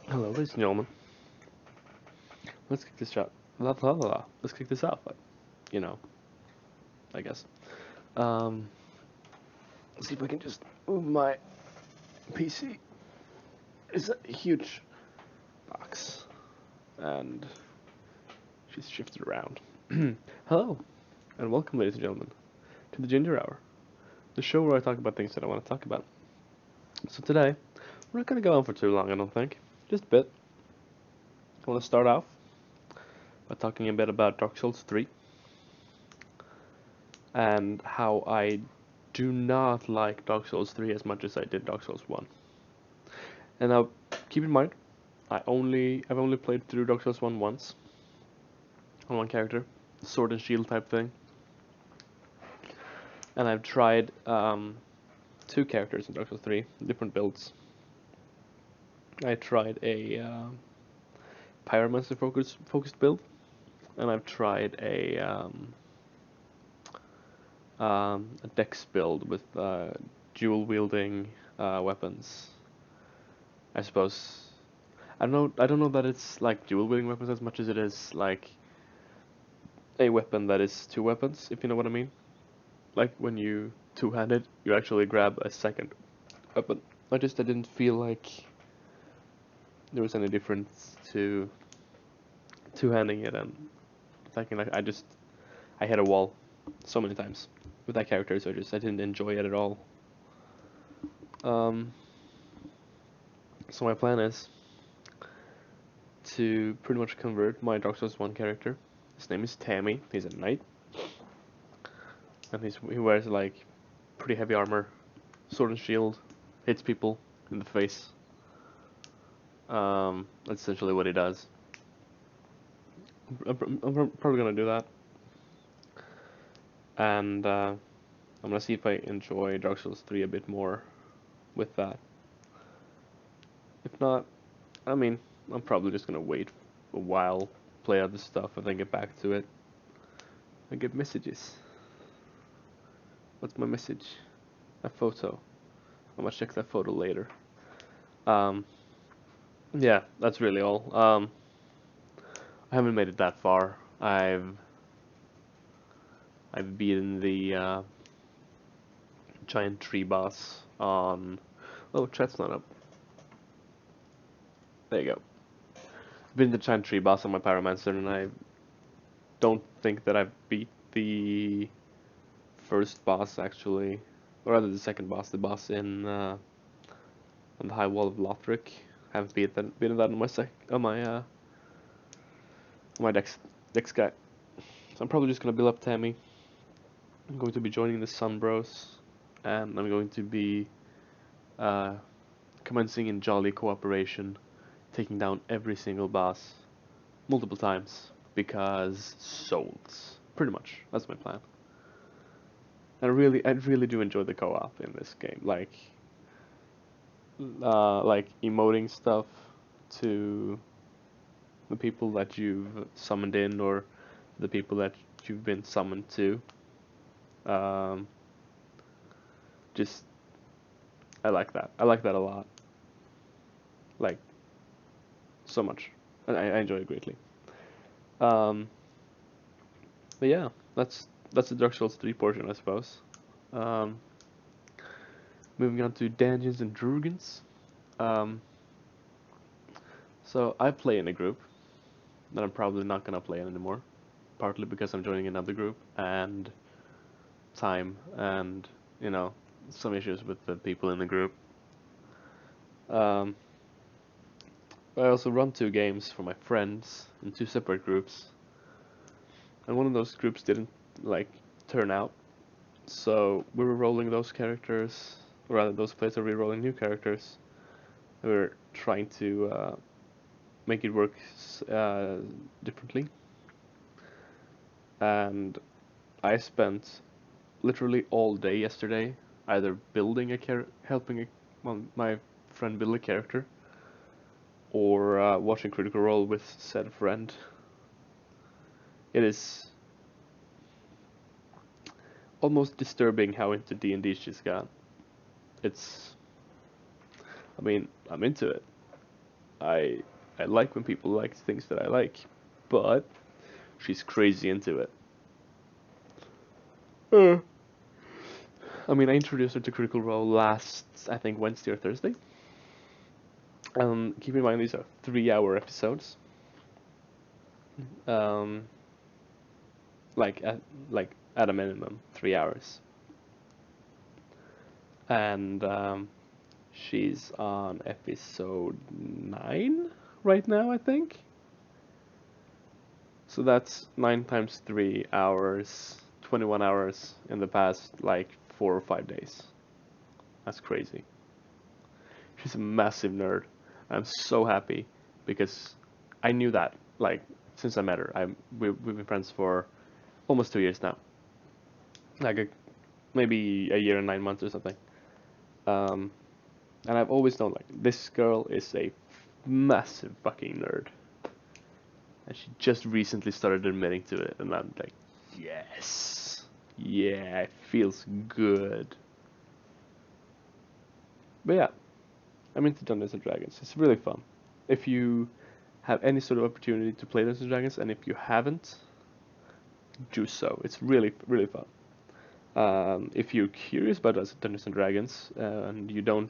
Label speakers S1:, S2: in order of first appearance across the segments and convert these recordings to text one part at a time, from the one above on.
S1: Hello, ladies and gentlemen. Let's kick this shot. La la la la. Let's kick this off. You know, I guess. Um, let's see if I can just move my PC. It's a huge box, and she's shifted around. Hello, and welcome, ladies and gentlemen, to the Ginger Hour, the show where I talk about things that I want to talk about. So today, we're not going to go on for too long, I don't think. Just a bit. I want to start off by talking a bit about Dark Souls 3 and how I do not like Dark Souls 3 as much as I did Dark Souls 1. And now, keep in mind, I've only played through Dark Souls 1 once on one character, sword and shield type thing, and I've tried two characters in Dark Souls 3, different builds. I tried a pyromancer focused build, and I've tried a dex build with dual wielding weapons. I suppose I don't know that it's like dual wielding weapons as much as it is like a weapon that is two weapons, if you know what I mean. Like when you two-handed, you actually grab a second weapon. I didn't feel like there was any difference to two-handing it and attacking. Like I hit a wall so many times with that character, so I didn't enjoy it at all. Um, so my plan is to pretty much convert my Dark Souls 1 character. His name is Tammy. He's a knight, and he wears like pretty heavy armor, sword and shield, hits people in the face. That's essentially what he does. I'm probably gonna do that, and I'm gonna see if I enjoy Dark Souls 3 a bit more with that. If not, I mean, I'm probably just gonna wait a while, play other stuff, and then get back to it. I get messages. What's my message? A photo. I'm gonna check that photo later. Um, yeah, that's really all. I haven't made it that far. I've beaten the giant tree boss on. Oh, chat's not up. There you go. Been the giant tree boss on my pyromancer, and I don't think that I've beat the first boss actually, or rather the second boss, the boss in on the high wall of Lothric. Haven't beaten that on my on my dex guy. So I'm probably just gonna build up Tammy. I'm going to be joining the Sun Bros, and I'm going to be uh, commencing in jolly cooperation, taking down every single boss multiple times because souls. Pretty much, that's my plan. And I really do enjoy the co-op in this game. Like emoting stuff to the people that you've summoned in or the people that you've been summoned to. Um, just I like that. I like that a lot. Like so much, and I enjoy it greatly. Um, but yeah, that's the Dark Souls 3 portion, I suppose. Um, moving on to Dungeons and Dragons. Um, so I play in a group that I'm probably not gonna play in anymore, partly because I'm joining another group and time and some issues with the people in the group. Um, I also run two games for my friends in two separate groups, and one of those groups didn't like turn out, so we were rolling those characters, or rather those players are re-rolling new characters. We were trying to make it work differently, and I spent literally all day yesterday either building helping my friend build a character, or watching Critical Role with said friend. It is almost disturbing how into D&D she's got. I mean, I'm into it. I'm I like when people like things that I like, but she's crazy into it. I mean, I introduced her to Critical Role last, I think, Wednesday or Thursday. Keep in mind these are 3-hour episodes. Um, like at a minimum 3 hours, and she's on episode 9 right now, I think. So that's 9 times 3 hours, 21 hours in the past like 4 or 5 days. That's crazy. She's a massive nerd. I'm so happy because I knew that like since I met her. We've been friends for almost 2 years now. Maybe a year and 9 months or something. Um, and I've always known like this girl is a massive fucking nerd, and she just recently started admitting to it, and I'm like, yes, yeah, it feels good. But yeah, I'm into Dungeons and Dragons. It's really fun. If you have any sort of opportunity to play Dungeons and Dragons, and if you haven't, do so. It's really, really fun. If you're curious about Dungeons and Dragons and you don't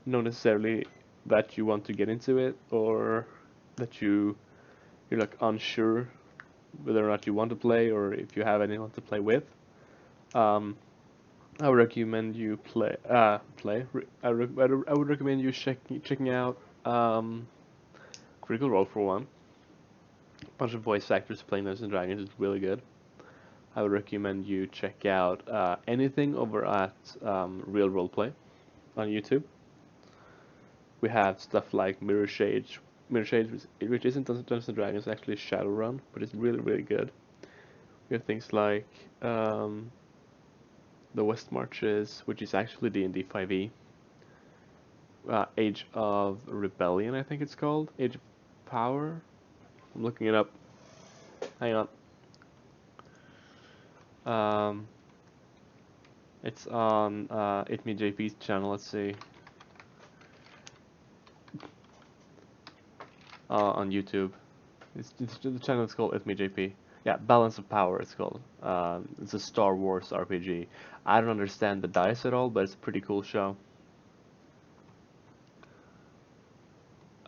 S1: know necessarily that you want to get into it, or that you're like unsure whether or not you want to play, or if you have anyone to play with, um, I would recommend you I would recommend you checking out Critical Role for one. A bunch of voice actors playing Dungeons and Dragons is really good. I would recommend you check out anything over at Real Roleplay on YouTube. We have stuff like Mirror Shades, which isn't Dungeons and Dragons, actually Shadowrun, but it's really, really good. We have things like the West Marches, which is actually D&D 5e. Age of Rebellion, I think it's called. Age of Power. I'm looking it up. Hang on. It's on ItMeJP's channel. Let's see. On YouTube. The channel is called ItMeJP. Yeah, Balance of Power it's called. It's a Star Wars RPG. I don't understand the dice at all, but it's a pretty cool show.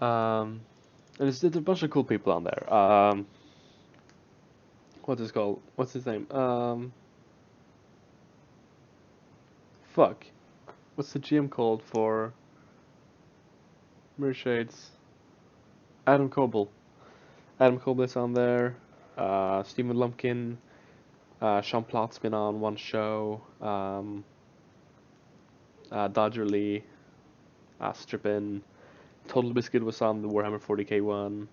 S1: And there's a bunch of cool people on there. What's his called? What's his name? Fuck. What's the GM called for Mirror Shades? Adam Coble. Adam Coble is on there. Stephen Lumpkin. Sean Platt's been on one show. Dodger Lee. Strippin. Total Biscuit was on the Warhammer 40k one.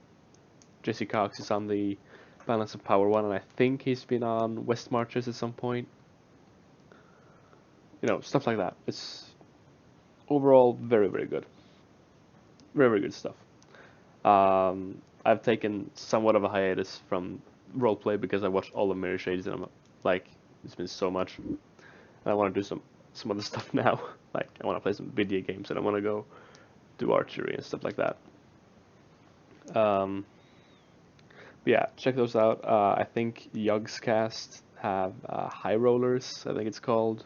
S1: Jesse Cox is on the Balance of Power one, and I think he's been on West Marches at some point. You know, stuff like that. It's overall very, very good. Very, very good stuff. I've taken somewhat of a hiatus from roleplay because I watched all the Mirror Shades, and I'm like, it's been so much. And I want to do some other stuff now. Like, I want to play some video games, and I want to go do archery and stuff like that. Yeah, check those out. I think Yugs Cast have High Rollers, I think it's called.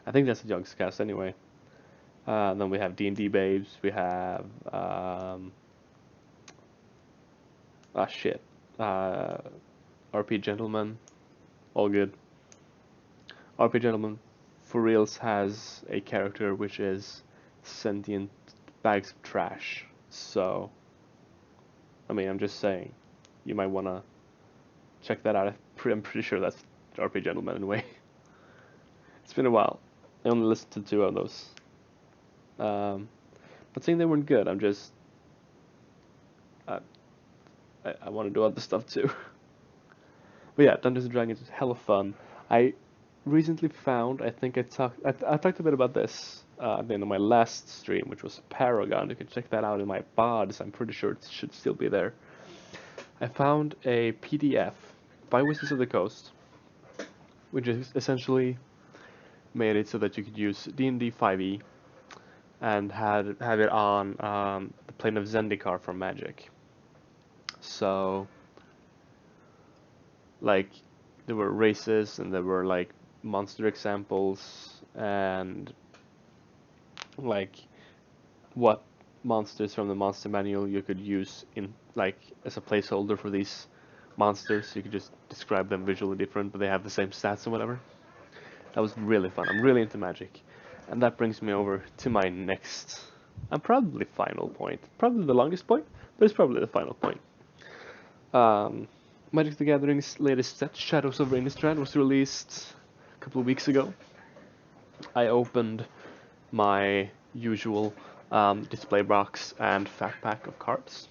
S1: I think that's a Yugs Cast anyway. Then we have D&D Babes. We have RP Gentleman. All good. RP Gentleman for reals has a character which is sentient bags of trash. So, I mean, I'm just saying, you might want to check that out. I'm pretty sure that's RP Gentleman anyway. It's been a while. I only listened to 2 of those. Not saying they weren't good. I'm just I want to do other stuff too. But yeah, Dungeons and Dragons is hella fun. I recently found, I think I talked a bit about this at the end of my last stream, which was Paragon. You can check that out in my BODs. I'm pretty sure it should still be there. I found a PDF by Wizards of the Coast, which is essentially made it so that you could use D&D 5e and have it on the plane of Zendikar from Magic. So like there were races and there were like monster examples and like what monsters from the monster manual you could use in like as a placeholder for these monsters. You could just describe them visually different, but they have the same stats and whatever. That was really fun. I'm really into Magic, and that brings me over to my next and probably final point. Probably the longest point, but it's probably the final point. Um, Magic the Gathering's latest set, Shadows of Innistrad, was released a couple of weeks ago. I opened my usual display box and fat pack of cards,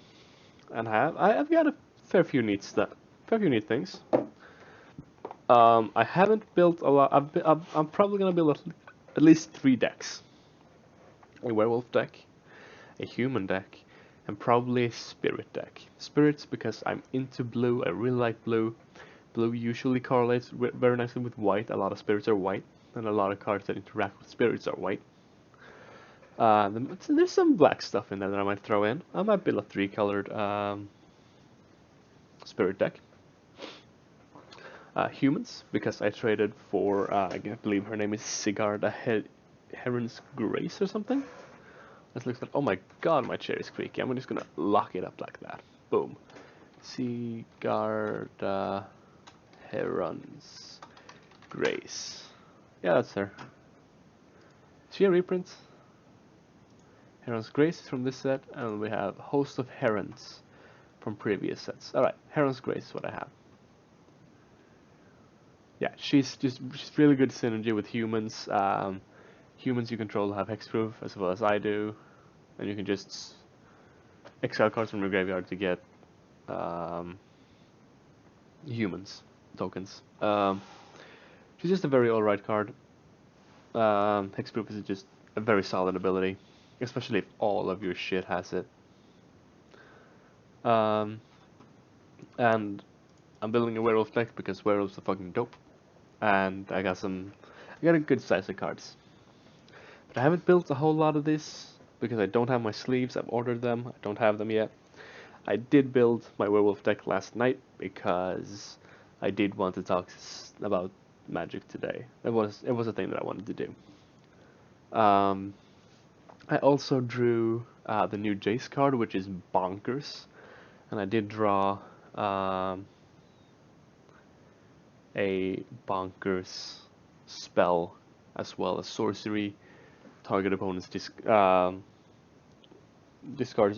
S1: and I've got a fair few neat things. I haven't built a lot. I'm probably gonna build at least 3 decks: a werewolf deck, a human deck, and probably a spirit deck. Spirits because I'm into blue. I really like blue. Blue usually correlates very nicely with white. A lot of spirits are white, and a lot of cards that interact with spirits are white. There's some black stuff in there that I might throw in. I might build a 3-colored spirit deck. Humans, because I traded for, I believe her name is Sigarda Heron's Grace or something. This looks like, oh my god, my chair is creaky. I'm just gonna lock it up like that. Boom. Sigarda Heron's Grace. Yeah, that's her. Is she a reprint? Heron's Grace is from this set, and we have Host of Herons from previous sets. Alright, Heron's Grace is what I have. Yeah, she's really good synergy with humans. Humans you control have hexproof as well as I do, and you can just exile cards from your graveyard to get humans tokens. She's just a very alright card. Hexproof is just a very solid ability, especially if all of your shit has it. And I'm building a werewolf deck because werewolves are fucking dope, and I got a good size of cards. But I haven't built a whole lot of this because I don't have my sleeves. I've ordered them. I don't have them yet. I did build my werewolf deck last night because I did want to talk about Magic today. It was a thing that I wanted to do. I also drew the new Jace card, which is bonkers, and I did draw a bonkers spell as well as sorcery. Target opponent's discards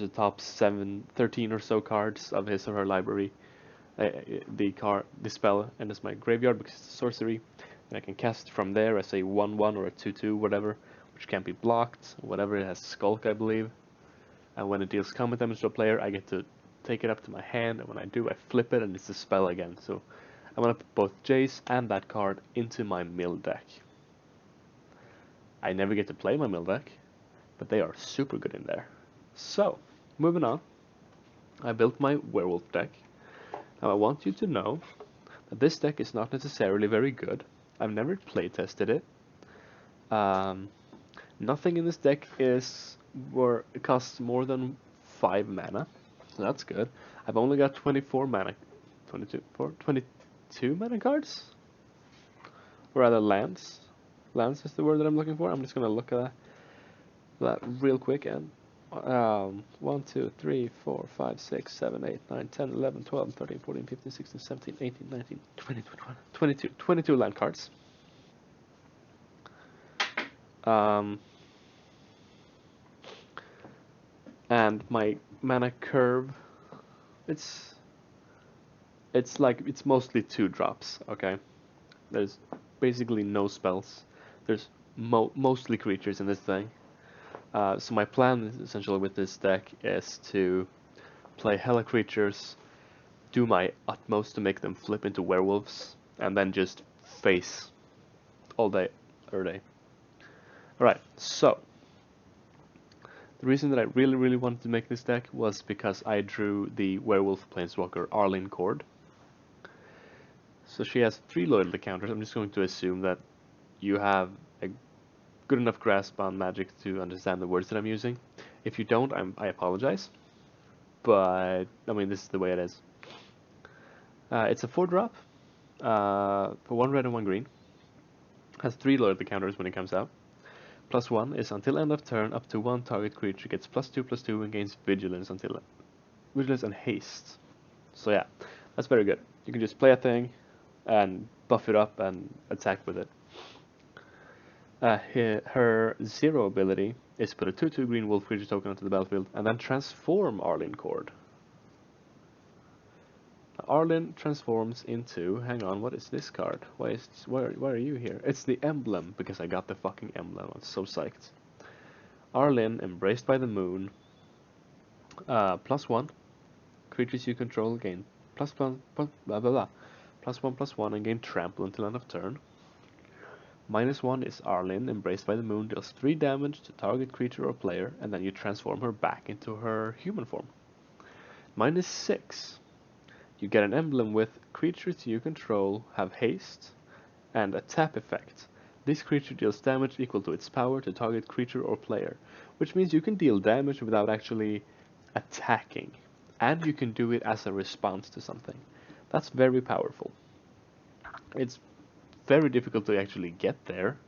S1: the top 13 or so cards of his or her library. The spell enters my graveyard because it's a sorcery, and I can cast from there as a 1/1 or a 2/2, whatever, which can't be blocked. Whatever, it has Skulk, I believe. And when it deals combat damage to a player, I get to take it up to my hand, and when I do, I flip it, and it's a spell again. So I'm gonna put both Jace and that card into my mill deck. I never get to play my mill deck, but they are super good in there. So, moving on, I built my werewolf deck. Now I want you to know that this deck is not necessarily very good. I've never play tested it. Nothing in this deck it costs more than 5 mana, so that's good. I've only got 22 mana cards, or rather lands. Lands is the word that I'm looking for. I'm just gonna look at that real quick and 1, 2, 3, 4, 5, 6, 7, 8, 9, 10, 11, 12, 13, 14, 15, 16, 17, 18, 19, 20, 21, 22 land cards. And my mana curve, it's mostly 2 drops, okay? There's basically no spells. There's mostly creatures in this thing. So my plan essentially with this deck is to play hella creatures, do my utmost to make them flip into werewolves, and then just face all day, every day. Alright, so the reason that I really wanted to make this deck was because I drew the werewolf planeswalker Arlene Cord. So she has 3 loyalty counters. I'm just going to assume that you have good enough grasp on Magic to understand the words that I'm using. If you don't, I apologize. But I mean, this is the way it is. It's a 4-drop for 1 red and 1 green. Has 3 loyalty counters when it comes out. +1 is until end of turn, up to 1 target creature gets +2/+2 and gains vigilance until vigilance and haste. So yeah, that's very good. You can just play a thing and buff it up and attack with it. Her 0 ability is put a 2/2 green wolf creature token onto the battlefield and then transform Arlene Cord. Arlene transforms into, hang on, what is this card? Why are you here? It's the emblem, because I got the fucking emblem. I'm so psyched. Arlene, embraced by the moon. +1. Creatures you control gain +1, blah blah blah. +1/+1 and gain trample until end of turn. -1 is Arlene, embraced by the moon, deals 3 damage to target creature or player, and then you transform her back into her human form. -6. You get an emblem with creatures you control have haste and a tap effect. This creature deals damage equal to its power to target creature or player, which means you can deal damage without actually attacking, and you can do it as a response to something. That's very powerful. It's very difficult to actually get there,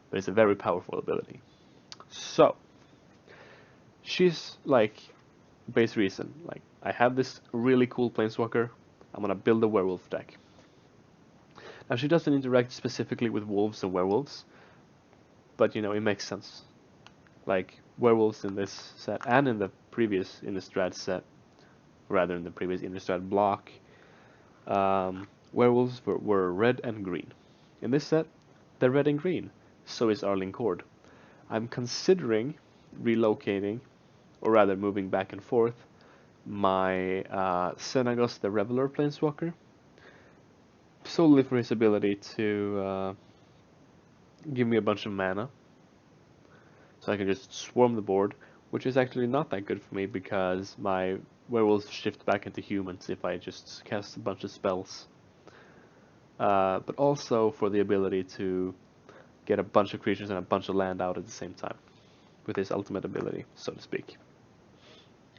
S1: but it's a very powerful ability. So, she's like base reason, like, I have this really cool planeswalker, I'm gonna build a werewolf deck. Now she doesn't interact specifically with wolves and werewolves, but you know, it makes sense. Like, werewolves in this set, and in the previous Innistrad set, rather in the previous Innistrad block, werewolves were red and green. In this set, they're red and green, so is Arlene Cord. I'm considering relocating, or rather moving back and forth, my Xenagos the Reveler planeswalker, solely for his ability to give me a bunch of mana, so I can just swarm the board, which is actually not that good for me because my werewolves shift back into humans if I just cast a bunch of spells. But also for the ability to get a bunch of creatures and a bunch of land out at the same time, with his ultimate ability, so to speak.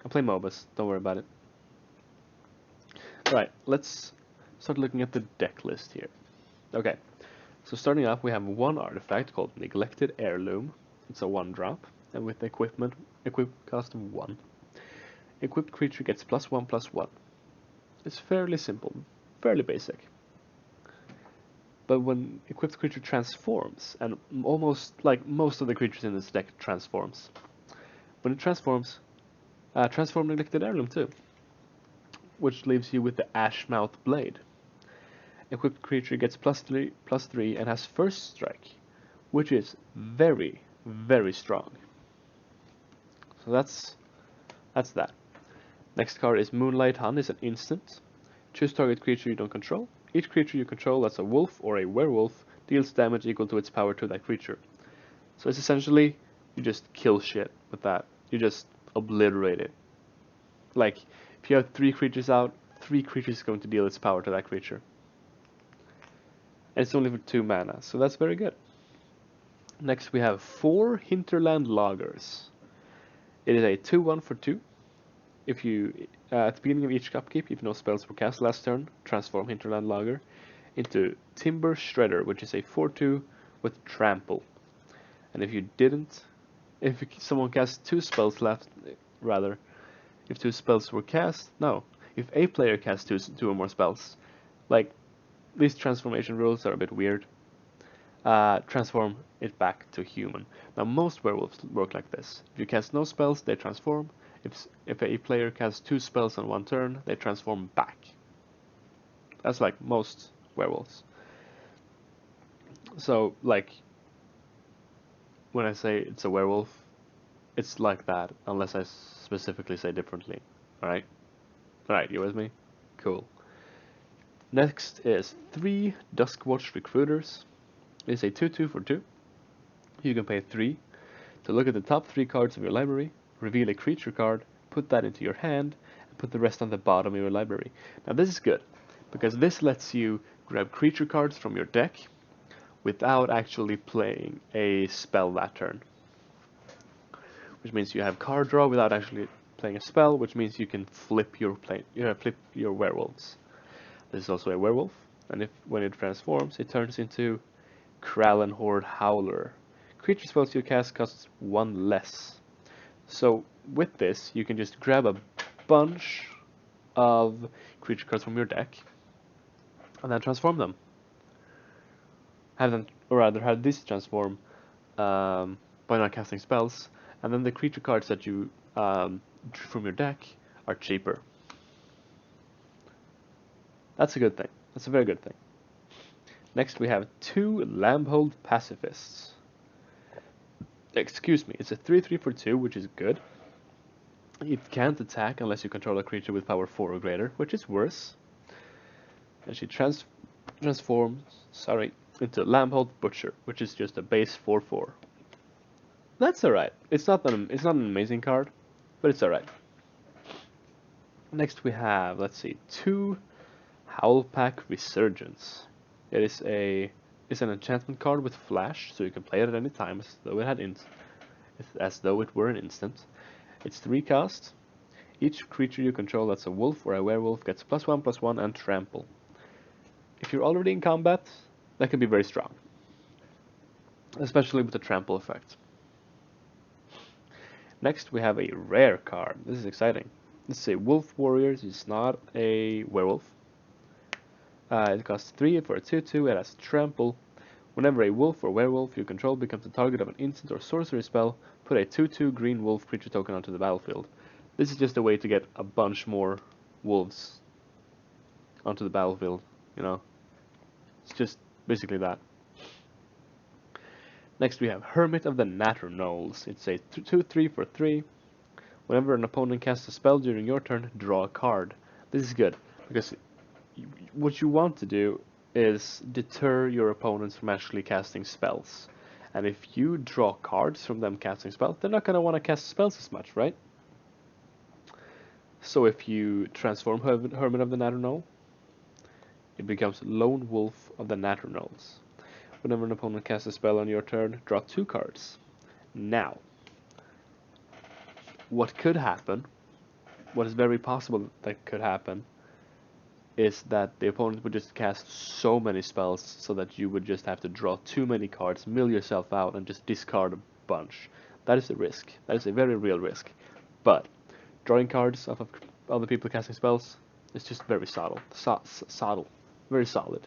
S1: I play MOBAs, don't worry about it. Right, let's start looking at the deck list here. Okay, so starting off we have one artifact called Neglected Heirloom. It's a 1-drop, and with equipment, cost of 1. Equipped creature gets +1/+1. It's fairly simple, fairly basic. But when equipped creature transforms, and almost like most of the creatures in this deck transforms, when it transforms, transform Neglected Heirloom too, which leaves you with the Ashmouth Blade. Equipped creature gets +3/+3 and has first strike, which is very, very strong. So that's that. Next card is Moonlight Hunt. It's an instant. Choose target creature you don't control. Each creature you control that's a wolf or a werewolf deals damage equal to its power to that creature. So it's essentially, you just kill shit with that. You just obliterate it. Like, if you have 3 creatures out, 3 creatures are going to deal its power to that creature. And it's only for 2 mana, so that's very good. Next we have 4 Hinterland Loggers. It is a 2/1 for 2. If you, at the beginning of each upkeep, if no spells were cast last turn, transform Hinterland Logger into Timber Shredder, which is a 4/2 with Trample. And if you didn't, if someone cast 2 spells left, rather, if 2 spells were cast, no, if a player casts 2 or more spells, like, these transformation rules are a bit weird, transform it back to human. Now most werewolves work like this. If you cast no spells, they transform. If a player casts 2 spells on one turn, they transform back. That's like most werewolves. So, like, when I say it's a werewolf, it's like that, unless I specifically say differently. Alright? Alright, you with me? Cool. Next is 3 Duskwatch Recruiters. It's a 2/2 for 2. You can pay 3 to look at the top 3 cards of your library, reveal a creature card, put that into your hand, and put the rest on the bottom of your library. Now this is good, because this lets you grab creature cards from your deck without actually playing a spell that turn. Which means you have card draw without actually playing a spell, which means you can flip your werewolves. This is also a werewolf, and when it transforms, it turns into Krallen Horde Howler. Creature spells you cast costs 1 less. So with this, you can just grab a bunch of creature cards from your deck and then transform them. Have this transform by not casting spells, and then the creature cards that you drew from your deck are cheaper. That's a good thing. That's a very good thing. Next we have 2 Lambhold Pacifists. Excuse me, it's a 3/3 for 2, which is good. It can't attack unless you control a creature with power 4 or greater, which is worse. And she transforms into Lambhold Butcher, which is just a base 4/4. That's alright. It's not an amazing card, but it's alright. Next we have, let's see, 2 Howlpack Resurgence. It's an enchantment card with flash, so you can play it at any time as though it were an instant. It's 3 cost. Each creature you control that's a wolf or a werewolf gets +1/+1 and trample. If you're already in combat, that can be very strong, especially with the trample effect. Next we have a rare card. This is exciting. This is a Wolf Warrior. It's not a werewolf. It costs 3 for a 2/2. It has trample. Whenever a wolf or werewolf you control becomes the target of an instant or sorcery spell, put a 2/2 green wolf creature token onto the battlefield. This is just a way to get a bunch more wolves onto the battlefield, you know. It's just basically that. Next we have Hermit of the Natter Knolls. It's a 2/3 for 3. Whenever an opponent casts a spell during your turn, draw a card. This is good, because what you want to do is deter your opponents from actually casting spells. And if you draw cards from them casting spells, they're not going to want to cast spells as much, right? So if you transform Hermit of the Natter Knoll, it becomes Lone Wolf of the Natter Knolls. Whenever an opponent casts a spell on your turn, draw 2 cards. Now, what could happen, what is very possible that could happen, is that the opponent would just cast so many spells so that you would just have to draw too many cards, mill yourself out, and just discard a bunch. That is a risk. That is a very real risk. But drawing cards off of other people casting spells is just very subtle. Very solid.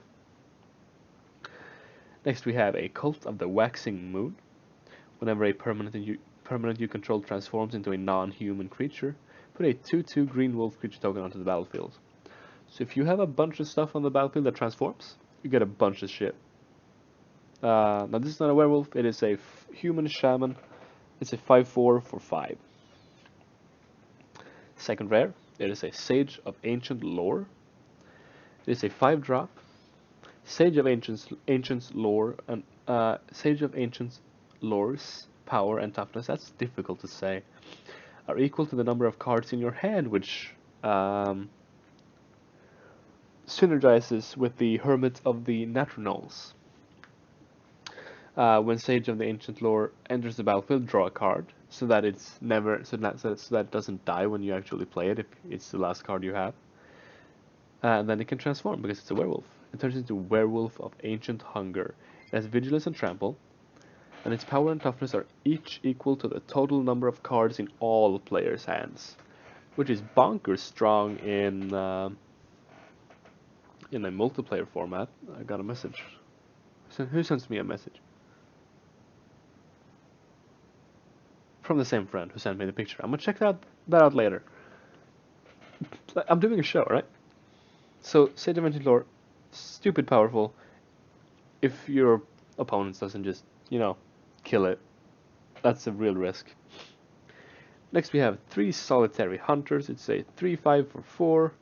S1: Next we have a Cult of the Waxing Moon. Whenever a permanent you control transforms into a non-human creature, put a 2/2 green wolf creature token onto the battlefield. So if you have a bunch of stuff on the battlefield that transforms, you get a bunch of shit. Now this is not a werewolf, it is a human shaman. It's a 5/4 for 5. Second rare, it is a Sage of Ancient Lore. It is a 5-drop. Sage of Ancients Lore, and Sage of Ancients Lore's power and toughness, that's difficult to say, are equal to the number of cards in your hand, which synergizes with the Hermit of the Natter Knolls. When Sage of the Ancient Lore enters the battlefield, draw a card, so that it doesn't die when you actually play it if it's the last card you have. And then it can transform because it's a werewolf. It turns into Werewolf of Ancient Hunger. It has Vigilance and Trample, and its power and toughness are each equal to the total number of cards in all players' hands, which is bonkers strong in a multiplayer format. I got a message. Who sends me a message? From the same friend who sent me the picture. I'm gonna check that out later. I'm doing a show, right? So, Sage of Ancient Lore, stupid powerful. If your opponent doesn't just, kill it, that's a real risk. Next we have 3 Solitary Hunters. It's a 3/5 for 4,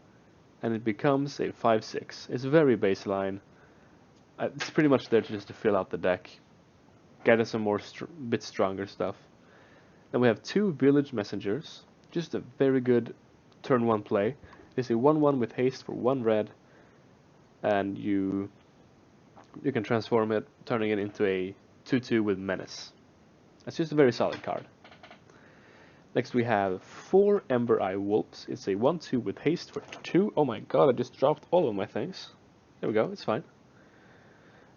S1: and it becomes a 5/6. It's very baseline. It's pretty much there just to fill out the deck, get us some more bit stronger stuff. Then we have 2 Village Messengers, just a very good turn 1 play. It's a 1/1 with haste for 1 red, and you you can transform it, turning it into a 2/2 with Menace. That's just a very solid card. Next we have 4 Ember Eye Wolves. It's a 1/2 with haste for 2. Oh my god, I just dropped all of my things. There we go, it's fine.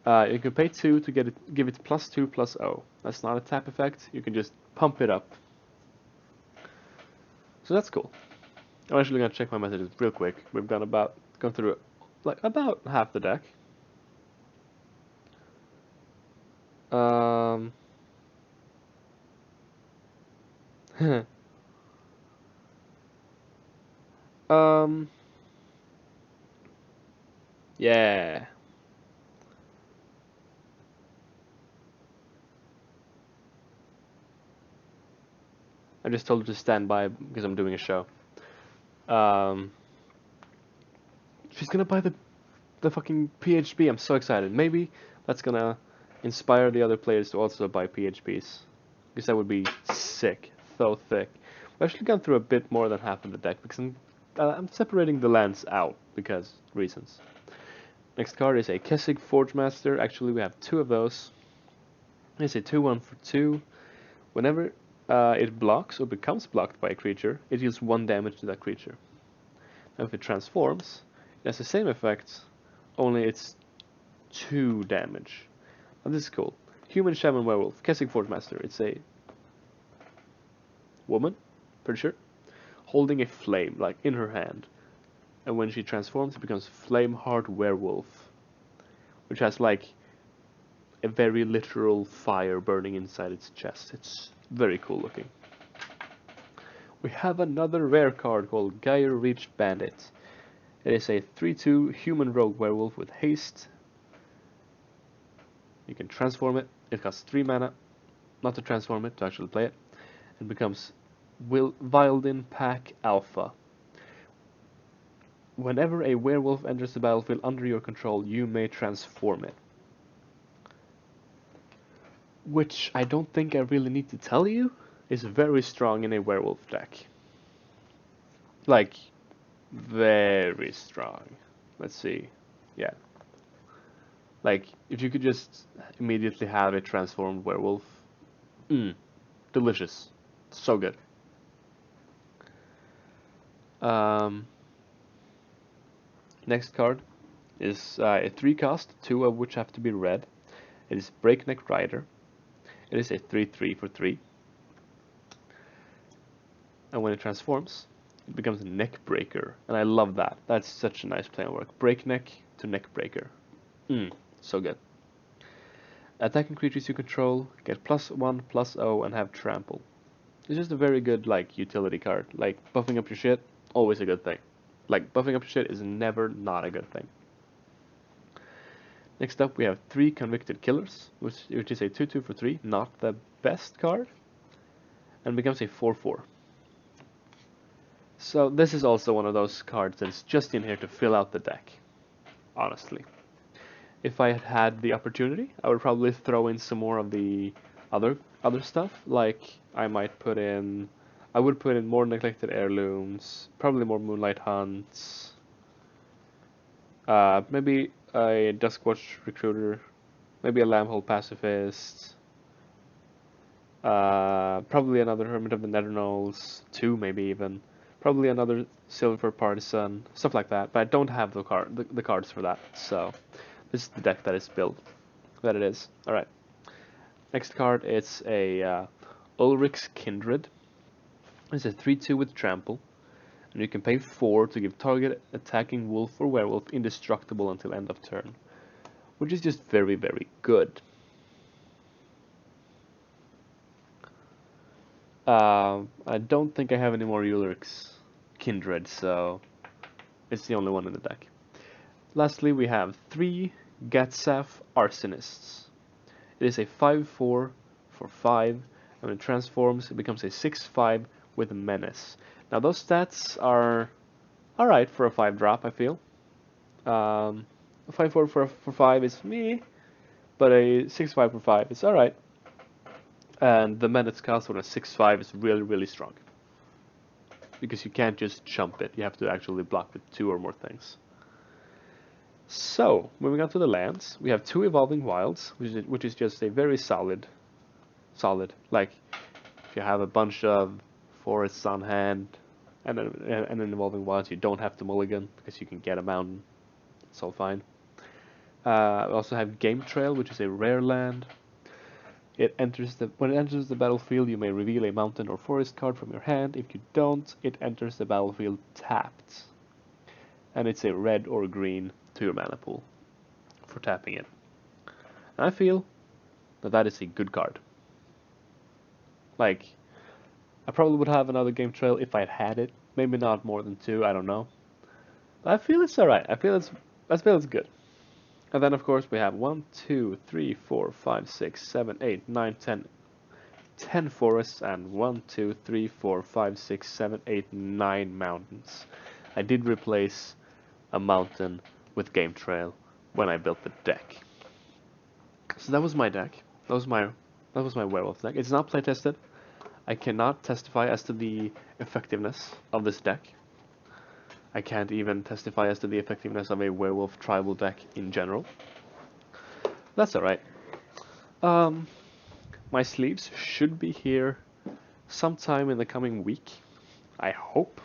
S1: You can pay 2 to give it +2/+0. That's not a tap effect, you can just pump it up. So that's cool. I'm actually gonna check my messages real quick. We've gone through like about half the deck. Yeah. I just told her to stand by because I'm doing a show. She's gonna buy the fucking PHP. I'm so excited. Maybe that's gonna inspire the other players to also buy PHPs. Because that would be sick. So thick. We've actually gone through a bit more than half of the deck because I'm separating the lands out because reasons. Next card is a Kessig Forgemaster. Actually, we have 2 of those. It's a 2/1 for 2. Whenever it blocks or becomes blocked by a creature, it deals 1 damage to that creature. Now if it transforms, it has the same effect, only it's 2 damage. Now this is cool. Human Shaman Werewolf, Kessig Forgemaster. It's a woman, pretty sure, holding a flame, like in her hand. And when she transforms, it becomes Flameheart Werewolf, which has like a very literal fire burning inside its chest. It's very cool looking. We have another rare card called Gyre Reach Bandit. It is a 3/2 human rogue werewolf with haste. You can transform it. It costs 3 mana, not to transform it, to actually play it. It becomes Wildin Pack Alpha. Whenever a werewolf enters the battlefield under your control, you may transform it. Which I don't think I really need to tell you is very strong in a werewolf deck. Like, very strong. Let's see. Yeah. Like, if you could just immediately have a transformed werewolf. Delicious. So good. Next card is a 3-cost, 2 of which have to be red. It is Breakneck Rider. It is a 3/3 for 3. And when it transforms, it becomes a Neckbreaker. And I love that. That's such a nice play on work. Breakneck to Neckbreaker. So good. Attacking creatures you control get +1/+0 and have trample. It's just a very good like utility card. Like buffing up your shit, always a good thing. Like buffing up your shit is never not a good thing. Next up we have 3 Convicted Killers, which is a 2/2 for 3, not the best card, and becomes a 4/4. So this is also one of those cards that's just in here to fill out the deck, honestly. If I had had the opportunity, I would probably throw in some more of the other stuff, like I would put in more Neglected Heirlooms, probably more Moonlight Hunts, maybe a Duskwatch Recruiter, maybe a Lambhole Pacifist, probably another Hermit of the Netherknolls, 2 maybe even, probably another Silver Partisan, stuff like that, but I don't have the cards for that, so this is the deck that is built, that it is. Alright. Next card is a Ulrich's Kindred. It's a 3/2 with trample, and you can pay 4 to give target attacking wolf or werewolf indestructible until end of turn, which is just very, very good. I don't think I have any more Ulrich's Kindred, so it's the only one in the deck. Lastly, we have 3 Gatsaf Arsonists. It is a 5/4 for 5, and when it transforms, it becomes a 6/5 with Menace. Now those stats are alright for a 5-drop, I feel. A 5/4 for 5 is me, but a 6/5 for 5 is alright. And the Menace cost on a 6/5 is really, really strong. Because you can't just chump it, you have to actually block with 2 or more things. So, moving on to the lands, we have 2 Evolving Wilds, which is just a very solid. Like, if you have a bunch of forests on hand and an Evolving Wilds, you don't have to mulligan because you can get a mountain. It's all fine. We also have Game Trail, which is a rare land. When it enters the battlefield, you may reveal a mountain or forest card from your hand. If you don't, it enters the battlefield tapped. And it's a red or green to your mana pool for tapping it. And I feel that is a good card. Like, I probably would have another Game Trail if I had it. Maybe not more than 2, I don't know. But I feel it's alright. I feel it's good. And then of course we have 1, 2, 3, 4, 5, 6, 7, 8, 9, 10 forests and 1, 2, 3, 4, 5, 6, 7, 8, 9 mountains. I did replace a mountain with Game Trail when I built the deck. So that was my deck. That was my werewolf deck. It's not playtested. I cannot testify as to the effectiveness of this deck. I can't even testify as to the effectiveness of a werewolf tribal deck in general. That's alright. My sleeves should be here sometime in the coming week. I hope.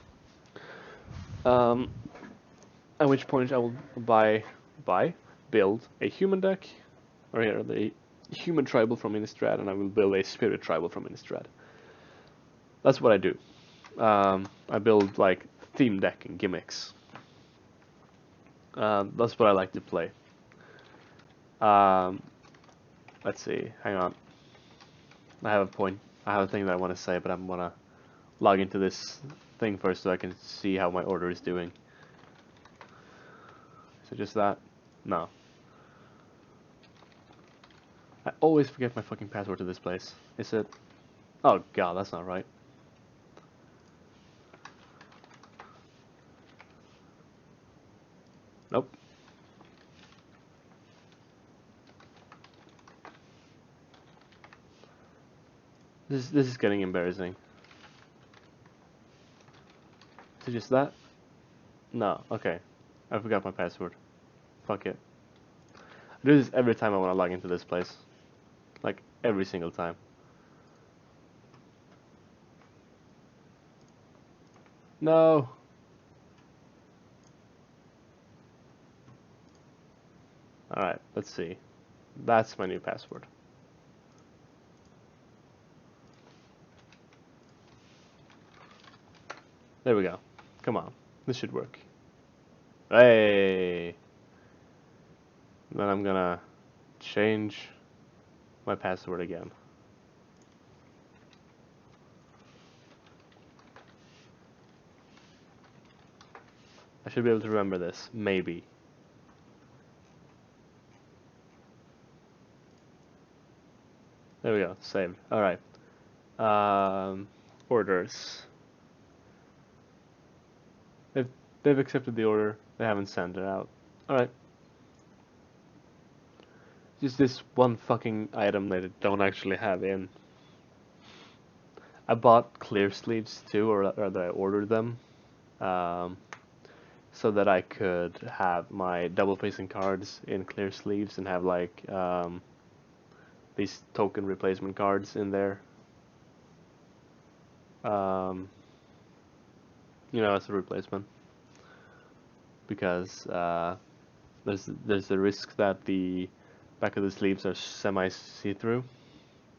S1: At which point I will build a human deck, or here, the human tribal from Innistrad, and I will build a spirit tribal from Innistrad. That's what I do. I build like theme deck and gimmicks. That's what I like to play. Let's see, hang on. I have a thing that I want to say, but I'm gonna log into this thing first so I can see how my order is doing. So just that? No. I always forget my fucking password to this place. Is it? Oh god, that's not right. Nope. This is getting embarrassing. Is it just that? No, okay. I forgot my password. Fuck it. I do this every time I want to log into this place. Like, every single time. No! Alright, let's see. That's my new password. There we go. Come on. This should work. Hey! Then I'm gonna change my password again. I should be able to remember this. Maybe. There we go. Saved. Alright. Orders. They've accepted the order. They haven't sent it out. Alright. Just this one fucking item that I don't actually have in. I bought clear sleeves too, or rather I ordered them. So that I could have my double facing cards in clear sleeves and have like these token replacement cards in there. You know, as a replacement. Because there's a risk that the back of the sleeves are semi see-through.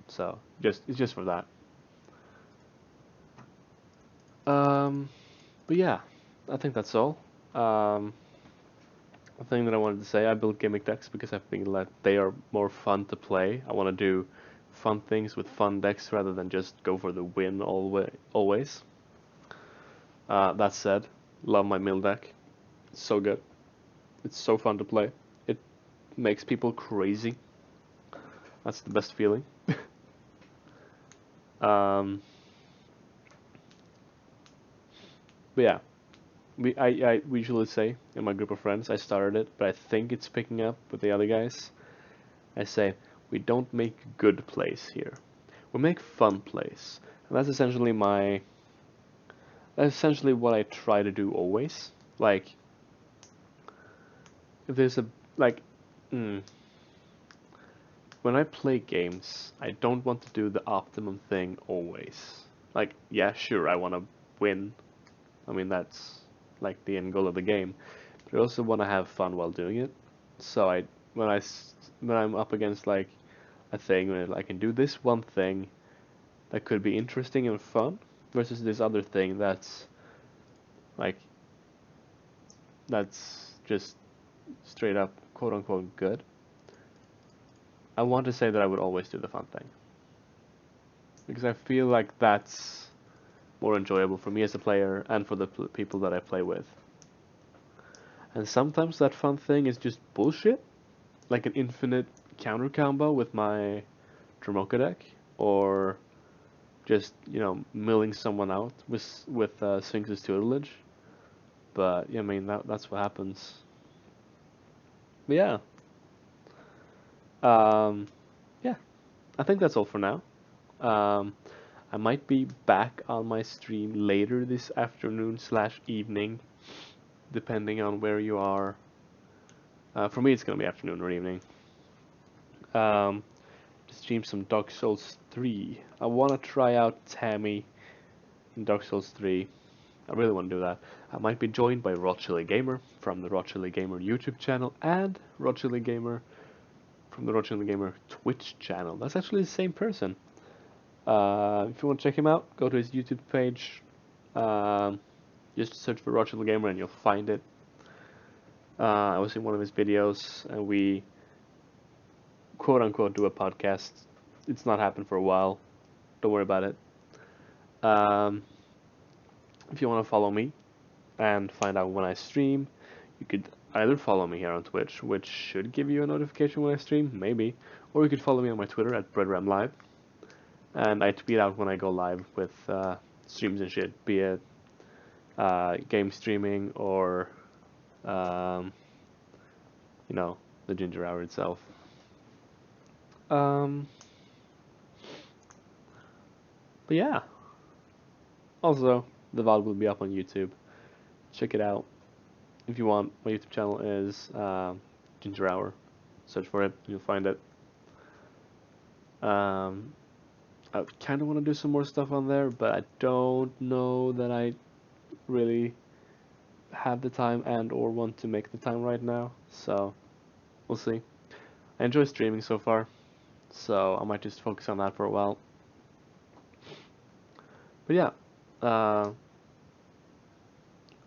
S1: So it's just for that. But yeah, I think that's all. The thing that I wanted to say, I built gimmick decks because I think that they are more fun to play. I want to do fun things with fun decks rather than just go for the win always. That said, love my mill deck. It's so good. It's so fun to play. It makes people crazy. That's the best feeling. But yeah, we usually say in my group of friends, I started it, but I think it's picking up with the other guys. I say, we don't make good plays here. We make fun plays. And that's essentially what I try to do always. Like, if there's a like, mm, when I play games, I don't want to do the optimum thing always. Like, yeah, sure, I want to win. I mean, that's like the end goal of the game. But I also want to have fun while doing it. So when I'm up against like a thing where I can do this one thing that could be interesting and fun versus this other thing like that's just straight up quote unquote good. I want to say that I would always do the fun thing because I feel like that's more enjoyable for me as a player and for the people that I play with. And sometimes that fun thing is just bullshit, like an infinite counter combo with my Dromoka deck, or just milling someone out with Sphinx's tutelage. But yeah, I mean that's what happens. But yeah, um, yeah, I think that's all for now. Um, I might be back on my stream later this afternoon slash evening, depending on where you are. For me, it's gonna be afternoon or evening. Um, to stream some Dark Souls 3. I want to try out Tammy in Dark Souls 3. I really want to do that. I might be joined by Raw Chili Gamer from the Raw Chili Gamer YouTube channel and Raw Chili Gamer from the Raw Chili Gamer Twitch channel. That's actually the same person. If you want to check him out, go to his YouTube page. Just search for Raw Chili Gamer and you'll find it. I was in one of his videos and we quote unquote do a podcast. It's not happened for a while. Don't worry about it. Um, if you want to follow me and find out when I stream, you could either follow me here on Twitch, which should give you a notification when I stream, maybe, or you could follow me on my Twitter at BreadRamLive, and I tweet out when I go live with streams and shit, be it game streaming or um, the Ginger Hour itself. But yeah. Also, the VOD will be up on YouTube. Check it out if you want. My YouTube channel is Ginger Hour. Search for it, you'll find it. I kind of want to do some more stuff on there, but I don't know that I really have the time and or want to make the time right now. So we'll see. I enjoy streaming so far, so I might just focus on that for a while. But yeah,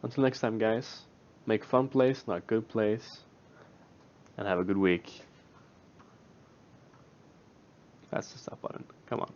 S1: until next time, guys, make fun plays, not good plays, and have a good week. That's the stop button. Come on.